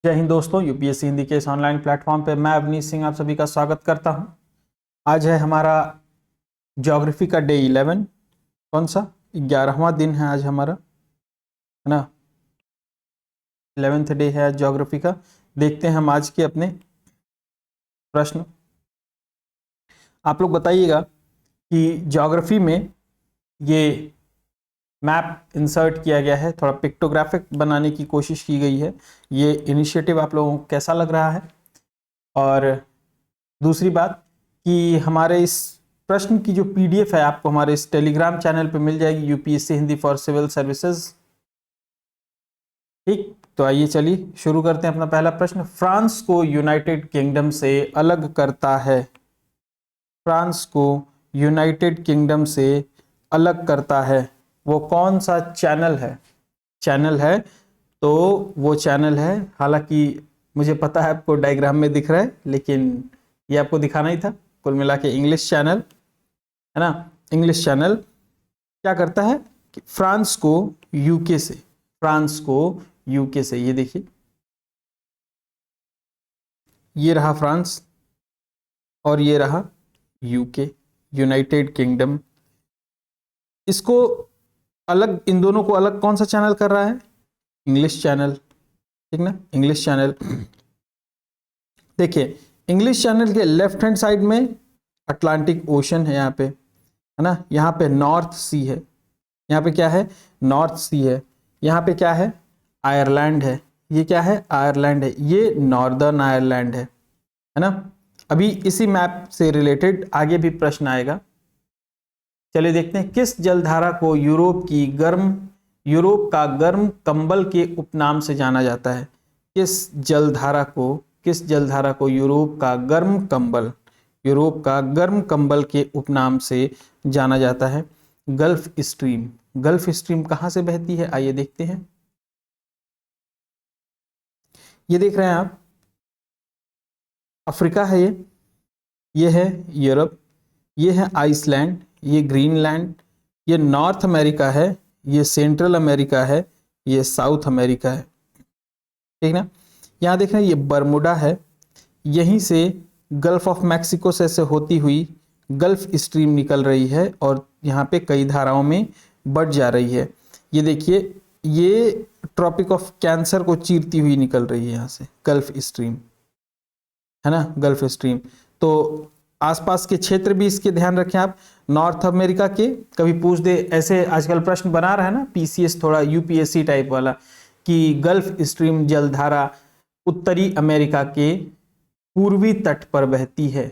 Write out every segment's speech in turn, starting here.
जय हिंद दोस्तों, यूपीएससी हिंदी के इस ऑनलाइन प्लेटफॉर्म पे मैं अवनीश सिंह आप सभी का स्वागत करता हूं। आज है हमारा ज्योग्राफी का डे 11। कौन सा 11वां दिन है आज हमारा, है ना। 11th डे है आज ज्योग्राफी का। देखते हैं हम आज के अपने प्रश्न। आप लोग बताइएगा कि ज्योग्राफी में ये मैप इंसर्ट किया गया है, थोड़ा पिक्टोग्राफिक बनाने की कोशिश की गई है। ये इनिशिएटिव आप लोगों को कैसा लग रहा है? और दूसरी बात कि हमारे इस प्रश्न की जो पीडीएफ है आपको हमारे इस टेलीग्राम चैनल पे मिल जाएगी, UPSC Hindi for civil services. ठीक, तो आइए चलिए शुरू करते हैं अपना पहला प्रश्न। फ्रांस को यूनाइटेड किंगडम से अलग करता है, फ्रांस को यूनाइटेड किंगडम से अलग करता है वो कौन सा चैनल है? चैनल है तो वो चैनल है, हालांकि मुझे पता है आपको डायग्राम में दिख रहा है, लेकिन ये आपको दिखाना ही था। कुल मिला के इंग्लिश चैनल, है ना। इंग्लिश चैनल क्या करता है कि फ्रांस को यूके से, फ्रांस को यूके से, ये देखिए ये रहा फ्रांस और ये रहा यूके, यूनाइटेड किंगडम। इसको अलग, इन दोनों को अलग कौन सा चैनल कर रहा है? इंग्लिश चैनल, ठीक ना, इंग्लिश चैनल। देखिए इंग्लिश चैनल के लेफ्ट हैंड साइड में अटलांटिक ओशन है, यहाँ पे, है ना। यहाँ पे नॉर्थ सी है, यहाँ पे क्या है? नॉर्थ सी है। यहाँ पे क्या है? आयरलैंड है। ये क्या है? आयरलैंड है। ये नॉर्दर्न आयरलैंड है ना। अभी इसी मैप से रिलेटेड आगे भी प्रश्न आएगा। चलिए देखते हैं, किस जलधारा को यूरोप का गर्म कंबल के उपनाम से जाना जाता है? किस जलधारा को यूरोप का गर्म कंबल के उपनाम से जाना जाता है? Gulf stream. गल्फ स्ट्रीम कहां से बहती है? आइए देखते हैं। ये देख रहे हैं आप, अफ्रीका है ये है यूरोप, ये है आइसलैंड, ये ग्रीनलैंड, ये नॉर्थ अमेरिका है, ये सेंट्रल अमेरिका है, ये साउथ अमेरिका है, ठीक ना। यहाँ देख रहे हैं ये बरमुडा है, यहीं से गल्फ ऑफ मैक्सिको से होती हुई गल्फ स्ट्रीम निकल रही है और यहाँ पे कई धाराओं में बढ़ जा रही है। ये देखिए ये ट्रॉपिक ऑफ कैंसर को चीरती हुई निकल रही है यहाँ से गल्फ स्ट्रीम, है ना, गल्फ स्ट्रीम। तो आसपास के क्षेत्र भी इसके ध्यान रखें आप। नॉर्थ अमेरिका के कभी पूछ दे, ऐसे आजकल प्रश्न बना रहा है ना पीसीएस, थोड़ा यूपीएससी टाइप वाला, कि गल्फ स्ट्रीम जलधारा उत्तरी अमेरिका के पूर्वी तट पर बहती है,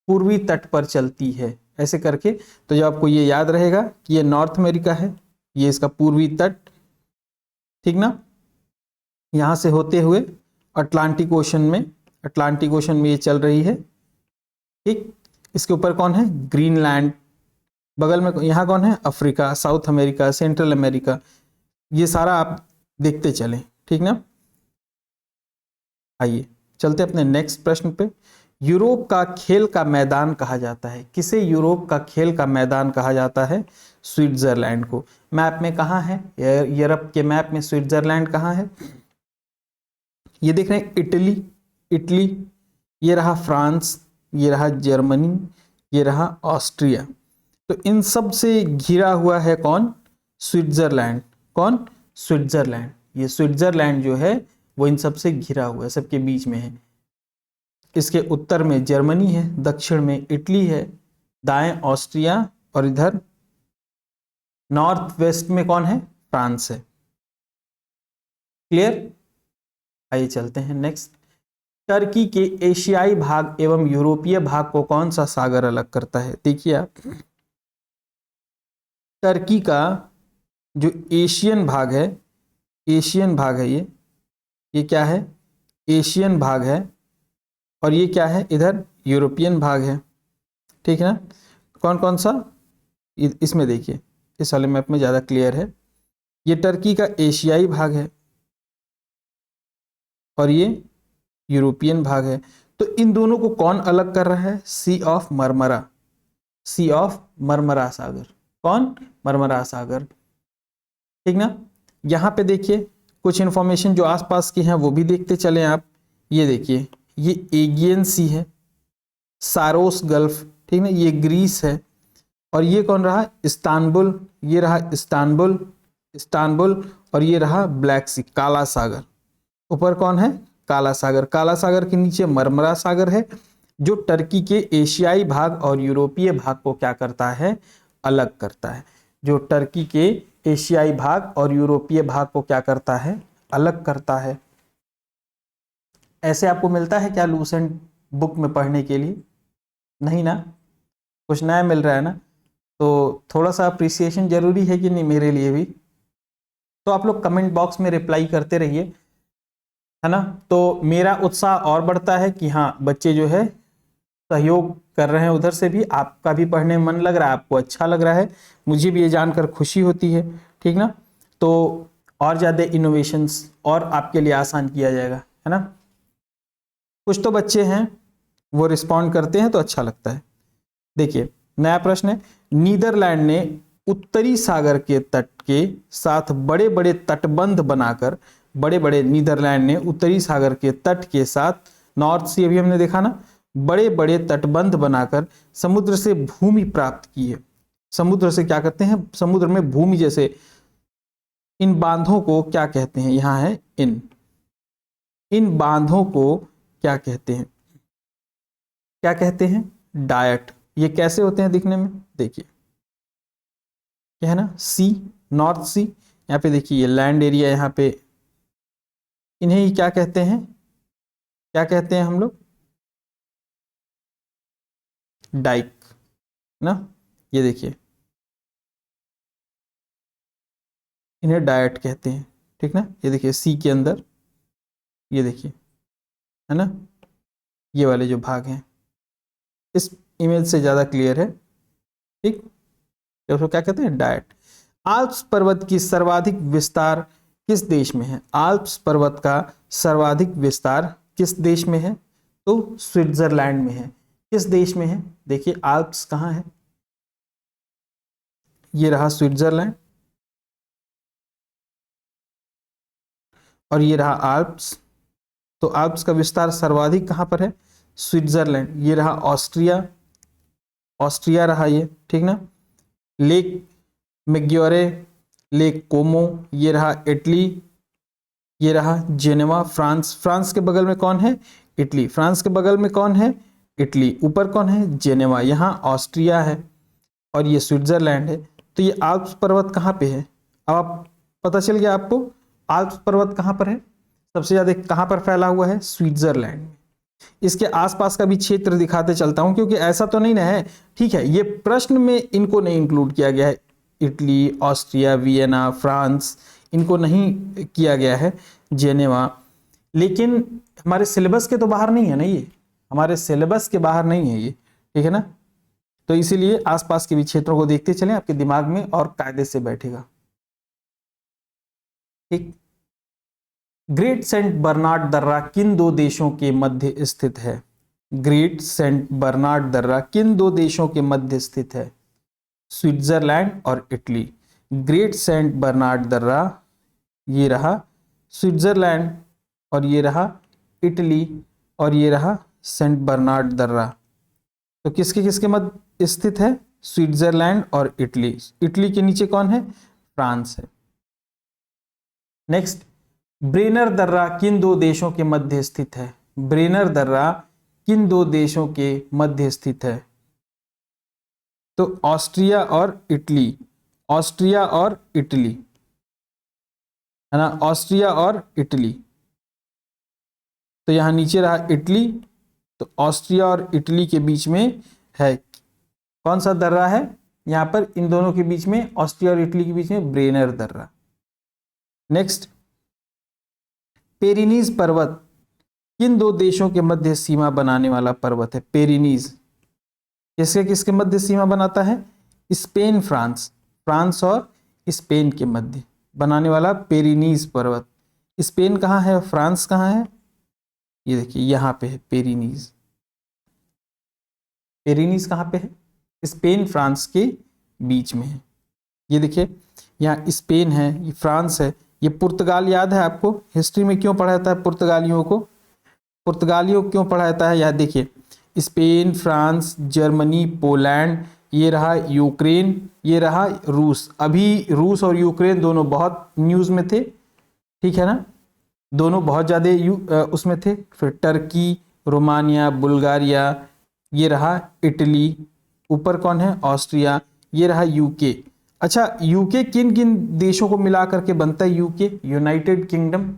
पूर्वी तट पर चलती है, ऐसे करके। तो जब आपको ये याद रहेगा कि ये नॉर्थ अमेरिका है, ये इसका पूर्वी तट, ठीक ना, यहां से होते हुए अटलांटिक ओशन में ये चल रही है, ठीक। इसके ऊपर कौन है? ग्रीनलैंड। बगल में यहाँ कौन है? Africa, south America, central America. ये सारा आप देखते चलें, ठीक ना। आइए चलते अपने नेक्स्ट प्रश्न पे। यूरोप का खेल का मैदान कहा जाता है, किसे यूरोप का खेल का मैदान कहा जाता है? स्विट्जरलैंड को। मैप में कहाँ है? यूरोप के मैप में स्विट्जरलैंड कहाँ है? ये देख रहे हैं इटली, ये रहा फ्रांस, ये रहा जर्मनी, ये रहा ऑस्ट्रिया। तो इन सब से घिरा हुआ है कौन? स्विट्जरलैंड। कौन? स्विट्जरलैंड। ये स्विट्जरलैंड जो है वो इन सब से घिरा हुआ है, सबके बीच में है। इसके उत्तर में जर्मनी है, दक्षिण में इटली है, दाएं ऑस्ट्रिया और इधर नॉर्थ वेस्ट में कौन है? फ्रांस है। क्लियर? आइए चलते हैं नेक्स्ट। टर्की के एशियाई भाग एवं यूरोपीय भाग को कौन सा सागर अलग करता है? देखिए आप, टर्की का जो एशियन भाग है ये क्या है? एशियन भाग है, और ये क्या है? इधर यूरोपियन भाग है, ठीक है ना। कौन कौन सा? इसमें देखिए, इस वाले मैप में ज़्यादा क्लियर है। ये टर्की का एशियाई भाग है और ये यूरोपियन भाग है। तो इन दोनों को कौन अलग कर रहा है? Sea of Marmara, sea of Marmara सागर। कौन? मरमरा सागर, ठीक ना। यहाँ पे देखिए कुछ इन्फॉर्मेशन जो आसपास की हैं वो भी देखते चलें आप। ये देखिए, ये एगियन सी है, सारोस गल्फ, ठीक है, ये ग्रीस है, और ये कौन रहा, इस्तांबुल, ये रहा इस्तांबुल, इस्तांबुल, और ये रहा ब्लैक सी, काला सागर। ऊपर कौन है, काला सागर। काला सागर के नीचे मरमरा सागर है, जो टर्की के एशियाई भाग और यूरोपीय भाग को क्या करता है, अलग करता है। जो टर्की के एशियाई भाग और यूरोपीय भाग को क्या करता है, अलग करता है। ऐसे आपको मिलता है क्या लूसेंट बुक में पढ़ने के लिए? नहीं ना, कुछ नया मिल रहा है ना, तो थोड़ा सा अप्रिसिएशन जरूरी है कि नहीं मेरे लिए भी। तो आप लोग कमेंट बॉक्स में रिप्लाई करते रहिए, है ना, तो मेरा उत्साह और बढ़ता है कि हाँ बच्चे जो है सहयोग कर रहे हैं, उधर से भी आपका भी पढ़ने में मन लग रहा है, आपको अच्छा लग रहा है, मुझे भी ये जानकर खुशी होती है, ठीक ना। तो और ज़्यादा इनोवेशंस और आपके लिए आसान किया जाएगा, है ना। कुछ तो बच्चे हैं वो रिस्पॉन्ड करते हैं तो अच्छा लगता है। देखिए नया प्रश्न है, नीदरलैंड ने उत्तरी सागर के तट के साथ बड़े बड़े तटबंध बनाकर, बड़े बड़े नीदरलैंड ने उत्तरी सागर के तट के साथ, नॉर्थ सी अभी हमने देखा ना, बड़े बड़े तटबंध बनाकर समुद्र से भूमि प्राप्त की है। समुद्र से क्या करते हैं, समुद्र में भूमि, जैसे इन बांधों को क्या कहते हैं, यहां है इन बांधों को क्या कहते हैं, क्या कहते हैं, डायट। ये कैसे होते हैं दिखने में, देखिए क्या है ना, सी, नॉर्थ सी, यहाँ पे देखिए ये लैंड एरिया, यहाँ पे इन्हें ही क्या कहते हैं, क्या कहते हैं हम लोग, डाइक ना। ये देखिए इन्हें डायट कहते हैं, ठीक ना। ये देखिए सी के अंदर, ये देखिए, है ना, ये वाले जो भाग हैं, इस इमेज से ज़्यादा क्लियर है, ठीक। तो उसको क्या कहते हैं, डायट। आल्प्स पर्वत की सर्वाधिक विस्तार किस देश में है, आल्प्स पर्वत का सर्वाधिक विस्तार किस देश में है, तो स्विट्जरलैंड में है। किस देश में है, देखिए आल्प्स कहाँ है, ये रहा स्विट्जरलैंड, और ये रहा आल्प्स। तो आल्प्स का विस्तार सर्वाधिक कहां पर है, स्विट्जरलैंड। ये रहा ऑस्ट्रिया, ऑस्ट्रिया रहा ये, ठीक ना। लेक मैग्योरे, लेक कोमो, ये रहा इटली, ये रहा जेनेवा, फ्रांस। फ्रांस के बगल में कौन है, इटली। फ्रांस के बगल में कौन है, इटली। ऊपर कौन है, जेनेवा। यहाँ ऑस्ट्रिया है और ये स्विट्जरलैंड है। तो ये आल्प्स पर्वत कहाँ पे है, अब आप पता चल गया आपको आल्प्स पर्वत कहाँ पर है, सबसे ज्यादा कहाँ पर फैला हुआ है, स्विट्जरलैंड में। इसके आसपास का भी क्षेत्र दिखाते चलता हूं, क्योंकि ऐसा तो नहीं ना है, ठीक है, ये प्रश्न में इनको नहीं इंक्लूड किया गया है, इटली, ऑस्ट्रिया, वियना, फ्रांस, इनको नहीं किया गया है, जेनेवा। लेकिन हमारे सिलेबस के तो बाहर नहीं है ना, ये हमारे सिलेबस के बाहर नहीं है ये, ठीक है ना। तो इसीलिए आसपास के भी क्षेत्रों को देखते चलें, आपके दिमाग में और कायदे से बैठेगा, ठीक। ग्रेट सेंट बर्नार्ड दर्रा किन दो देशों के मध्य स्थित है, ग्रेट सेंट बर्नार्ड दर्रा किन दो देशों के मध्य स्थित है, स्विट्जरलैंड और इटली। ग्रेट सेंट बर्नार्ड दर्रा, ये रहा स्विट्जरलैंड, और ये रहा इटली, और ये रहा सेंट बर्नार्ड दर्रा। तो किसके किसके मध्य स्थित है, स्विट्जरलैंड और इटली। इटली के नीचे कौन है, फ्रांस है। नेक्स्ट, ब्रेनर दर्रा किन दो देशों के मध्य स्थित है, ब्रेनर दर्रा किन दो देशों के मध्य स्थित है, तो ऑस्ट्रिया और इटली, ऑस्ट्रिया और इटली, है ना, ऑस्ट्रिया और इटली। तो यहां नीचे रहा इटली, तो ऑस्ट्रिया और इटली के बीच में है कौन सा दर्रा है, यहां पर इन दोनों के बीच में, ऑस्ट्रिया और इटली के बीच में ब्रेनर दर्रा। नेक्स्ट, पेरिनीज पर्वत किन दो देशों के मध्य सीमा बनाने वाला पर्वत है, पेरिनीज किसके किसके मध्य सीमा बनाता है, स्पेन फ्रांस, फ्रांस और स्पेन के मध्य बनाने वाला पेरिनीज पर्वत। स्पेन कहाँ है, फ्रांस कहाँ है, ये देखिए यहाँ पे है पेरिनीज। पेरिनीज कहाँ पे है, स्पेन फ्रांस के बीच में है। ये देखिए यहाँ स्पेन है, ये फ्रांस है, ये पुर्तगाल याद है आपको? हिस्ट्री में क्यों पढ़ा जाता है पुर्तगालियों को? पुर्तगालियों को क्यों पढ़ा जाता है? याद देखिए, स्पेन, फ्रांस, जर्मनी, पोलैंड, ये रहा यूक्रेन, ये रहा रूस। अभी रूस और यूक्रेन दोनों बहुत न्यूज़ में थे, ठीक है ना, दोनों बहुत ज़्यादा उसमें थे। फिर टर्की, रोमानिया, बुल्गारिया, ये रहा इटली, ऊपर कौन है? ऑस्ट्रिया, ये रहा यूके। अच्छा, यूके किन किन देशों को मिला करके बनता है यूके? United kingdom.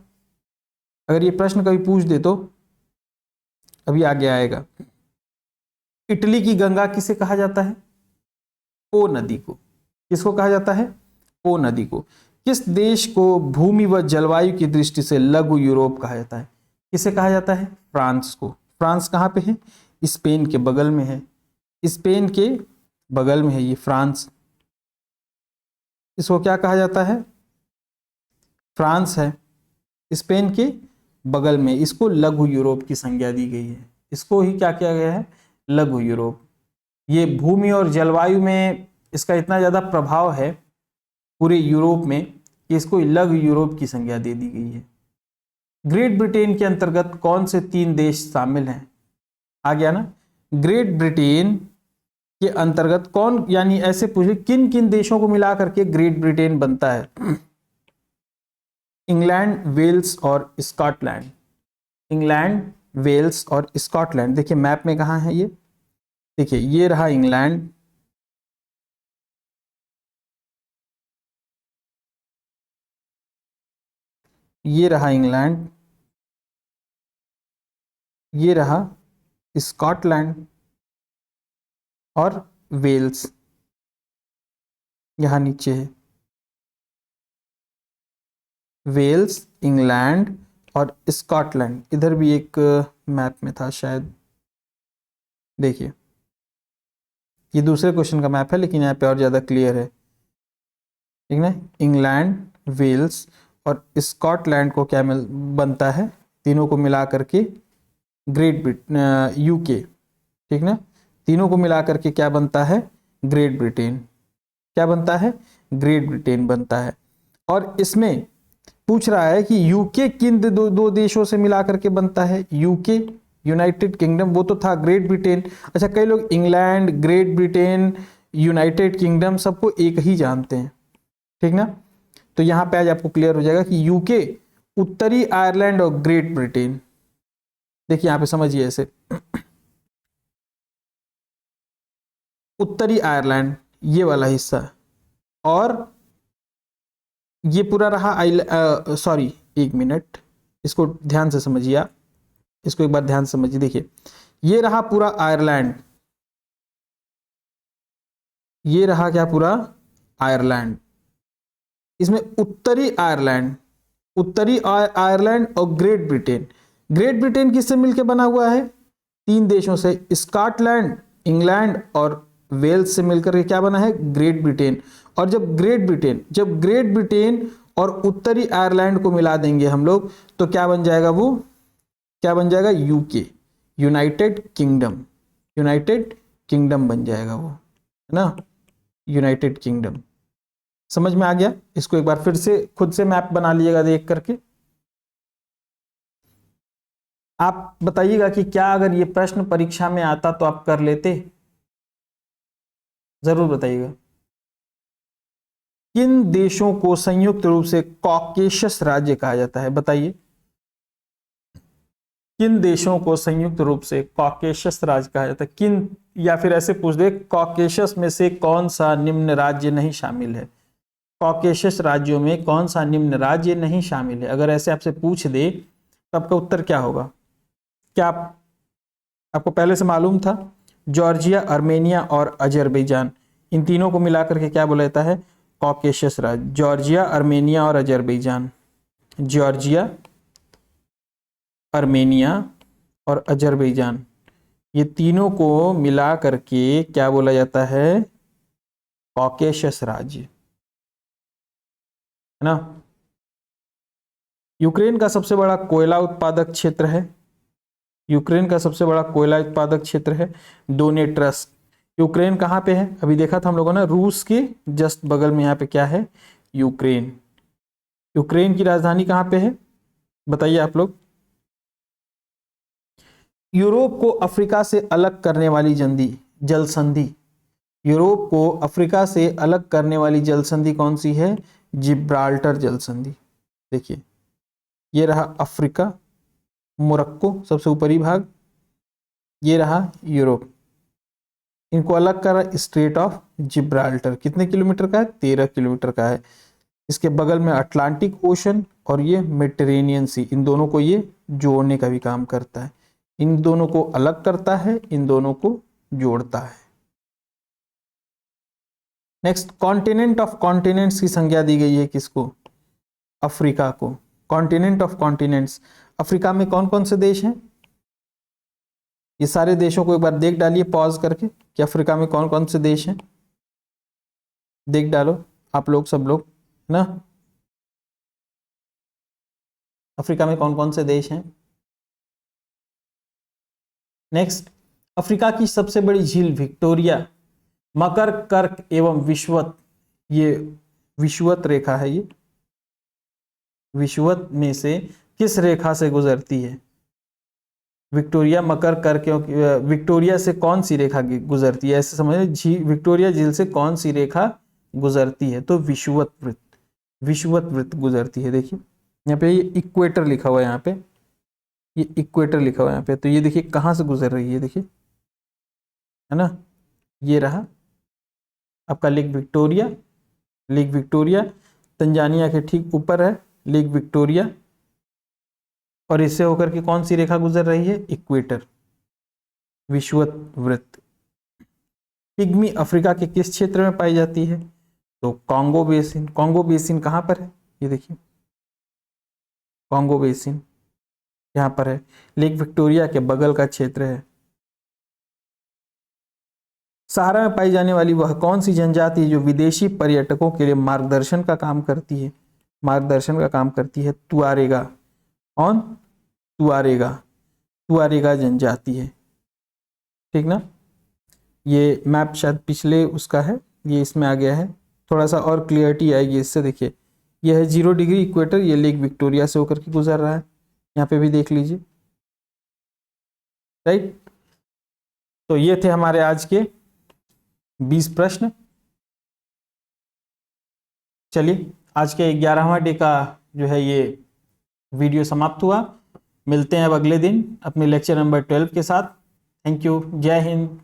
अगर ये प्रश्न कभी पूछ दे तो अभी आगे आएगा। इटली की गंगा किसे कहा जाता है? पो नदी को। किसको कहा जाता है? पो नदी को। किस देश को भूमि व जलवायु की दृष्टि से लघु यूरोप कहा जाता है? किसे कहा जाता है? फ्रांस को। फ्रांस कहाँ पे है? स्पेन के बगल में है। स्पेन के बगल में है ये फ्रांस। इसको क्या कहा जाता है? फ्रांस है, स्पेन के बगल में। इसको लघु यूरोप की संज्ञा दी गई है। इसको ही क्या किया गया है? लघु यूरोप। ये भूमि और जलवायु में इसका इतना ज़्यादा प्रभाव है पूरे यूरोप में कि इसको लघु यूरोप की संज्ञा दे दी गई है। ग्रेट ब्रिटेन के अंतर्गत कौन से 3 देश शामिल हैं? आ गया ना? ग्रेट ब्रिटेन के अंतर्गत कौन, यानी ऐसे पूछे किन किन देशों को मिला करके ग्रेट ब्रिटेन बनता है? इंग्लैंड, वेल्स और स्कॉटलैंड। इंग्लैंड, वेल्स और स्कॉटलैंड। देखिए मैप में कहाँ है ये? देखिए ये रहा इंग्लैंड, ये रहा इंग्लैंड, ये रहा स्कॉटलैंड और वेल्स यहाँ नीचे है। वेल्स, इंग्लैंड और स्कॉटलैंड। इधर भी एक मैप में था शायद, देखिए ये दूसरे क्वेश्चन का मैप है लेकिन यहाँ पे और ज़्यादा क्लियर है, ठीक ना। इंग्लैंड, वेल्स और स्कॉटलैंड को क्या बनता है? तीनों को मिला करके ग्रेट ब्रिटेन, यूके, ठीक ना। तीनों को मिला करके क्या बनता है? Great Britain. क्या बनता है? ग्रेट ब्रिटेन बनता है। और इसमें पूछ रहा है कि यूके किन दो देशों से मिला करके बनता है? यूके, यूनाइटेड किंगडम, वो तो था ग्रेट ब्रिटेन। अच्छा, कई लोग England, great Britain, United kingdom सबको एक ही जानते हैं, ठीक ना। तो यहां पे आज आपको क्लियर हो जाएगा कि यूके उत्तरी आयरलैंड और ग्रेट ब्रिटेन। देखिए यहां पे समझिए ऐसे, उत्तरी आयरलैंड ये वाला हिस्सा, और ये पूरा रहा सॉरी एक मिनट, इसको ध्यान से समझिए आप, इसको एक बार ध्यान से समझिए। देखिए ये रहा पूरा आयरलैंड, ये रहा क्या? पूरा आयरलैंड। इसमें उत्तरी आयरलैंड, उत्तरी आयरलैंड और ग्रेट ब्रिटेन। ग्रेट ब्रिटेन किससे मिलकर बना हुआ है? 3 देशों से, स्कॉटलैंड, इंग्लैंड और वेल्स से मिलकर के क्या बना है? Great Britain. और जब ग्रेट ब्रिटेन और उत्तरी आयरलैंड को मिला देंगे हम लोग तो क्या बन जाएगा? वो क्या बन जाएगा? UK, United kingdom. United kingdom बन जाएगा वो, है ना, यूनाइटेड किंगडम। समझ में आ गया? इसको एक बार फिर से खुद से मैप बना लीजिएगा देख करके। आप बताइएगा कि क्या अगर ये प्रश्न परीक्षा में आता तो आप कर लेते? जरूर बताइएगा। किन देशों को संयुक्त रूप से कॉकेशस राज्य कहा जाता है? बताइए, किन देशों को संयुक्त रूप से कॉकेशस राज्य कहा जाता है? किन, या फिर ऐसे पूछ दे, कॉकेशस में से कौन सा निम्न राज्य नहीं शामिल है? कॉकेशस राज्यों में कौन सा निम्न राज्य नहीं शामिल है? अगर ऐसे आपसे पूछ दे तो आपका उत्तर क्या होगा? क्या आपको पहले से मालूम था? जॉर्जिया, आर्मेनिया और अजरबैजान, इन तीनों को मिलाकर के क्या बोला जाता है? कॉकेशस राज्य। जॉर्जिया, आर्मेनिया और अजरबैजान। जॉर्जिया, आर्मेनिया और अजरबैजान, ये तीनों को मिला करके क्या बोला जाता है? कॉकेशस राज्य, है ना। यूक्रेन का सबसे बड़ा कोयला उत्पादक क्षेत्र है, यूक्रेन का सबसे बड़ा कोयला उत्पादक क्षेत्र है डोनेट्स्क। यूक्रेन कहाँ पे है? अभी देखा था हम लोगों ने, रूस के जस्ट बगल में यहाँ पे क्या है? यूक्रेन। यूक्रेन की राजधानी कहाँ पे है, बताइए आप लोग। यूरोप को अफ्रीका से अलग करने वाली जल संधि, यूरोप को अफ्रीका से अलग करने वाली जल संधि कौन सी है, जिब्राल्टर जल संधि। देखिए ये रहा अफ्रीका, मोरक्को सबसे ऊपरी भाग, ये रहा यूरोप, इनको अलग कर स्ट्रेट ऑफ जिब्राल्टर, कितने किलोमीटर का है, 13 किलोमीटर का है। इसके बगल में अटलांटिक ओशन और ये मेडिटेरेनियन सी, इन दोनों को ये जोड़ने का भी काम करता है, इन दोनों को अलग करता है, इन दोनों को जोड़ता है। नेक्स्ट, कॉन्टिनेंट ऑफ कॉन्टिनेंट्स की संज्ञा दी गई है किसको, अफ्रीका को। कॉन्टिनेंट ऑफ कॉन्टिनेंट्स, अफ्रीका में कौन कौन से देश हैं, ये सारे देशों को एक बार देख डालिए पॉज करके कि अफ्रीका में कौन कौन से देश हैं, देख डालो आप लोग सब लोग ना, अफ्रीका में कौन कौन से देश हैं। नेक्स्ट, अफ्रीका की सबसे बड़ी झील विक्टोरिया, मकर कर्क एवं विषुवत, ये विषुवत रेखा है, ये विषुवत में से किस रेखा से गुजरती है, विक्टोरिया मकर कर्क, विक्टोरिया से कौन सी रेखा गुजरती है, ऐसे समझिए विक्टोरिया झील से कौन सी रेखा गुजरती है, तो विषुवत वृत्त, विषुवत वृत्त गुजरती है। देखिए यहाँ पे ये इक्वेटर लिखा हुआ है, यहाँ पे ये इक्वेटर लिखा हुआ है यहाँ पे, तो ये देखिए कहाँ से गुजर रही है, देखिए है ना, ये रहा आपका lake Victoria, lake Victoria Tanzania के ठीक ऊपर है लेक विक्टोरिया, और इससे होकर के कौन सी रेखा गुजर रही है, इक्वेटर, विषुवत वृत्त। पिग्मी अफ्रीका के किस क्षेत्र में पाई जाती है, तो कॉन्गो बेसिन। कॉन्गो बेसिन कहाँ पर है, ये देखिए कॉन्गो बेसिन यहाँ पर है, लेक विक्टोरिया के बगल का क्षेत्र है। सहारा में पाई जाने वाली वह कौन सी जनजाति है जो विदेशी पर्यटकों के लिए मार्गदर्शन का काम करती है, मार्गदर्शन का काम करती है, तुआरेगा। कौन, तुआरेगा, तुआरेगा जनजाति है, ठीक ना। ये मैप शायद पिछले उसका है, ये इसमें आ गया है, थोड़ा सा और क्लियरिटी आएगी इससे। देखिए यह है 0 डिग्री इक्वेटर, ये लेक विक्टोरिया से होकर के गुजर रहा है, यहाँ पे भी देख लीजिए, राइट। तो ये थे हमारे आज के 20 प्रश्न। चलिए आज के 11वां डे का जो है ये वीडियो समाप्त हुआ, मिलते हैं अब अगले दिन अपने लेक्चर नंबर 12 के साथ। थैंक यू, जय हिंद।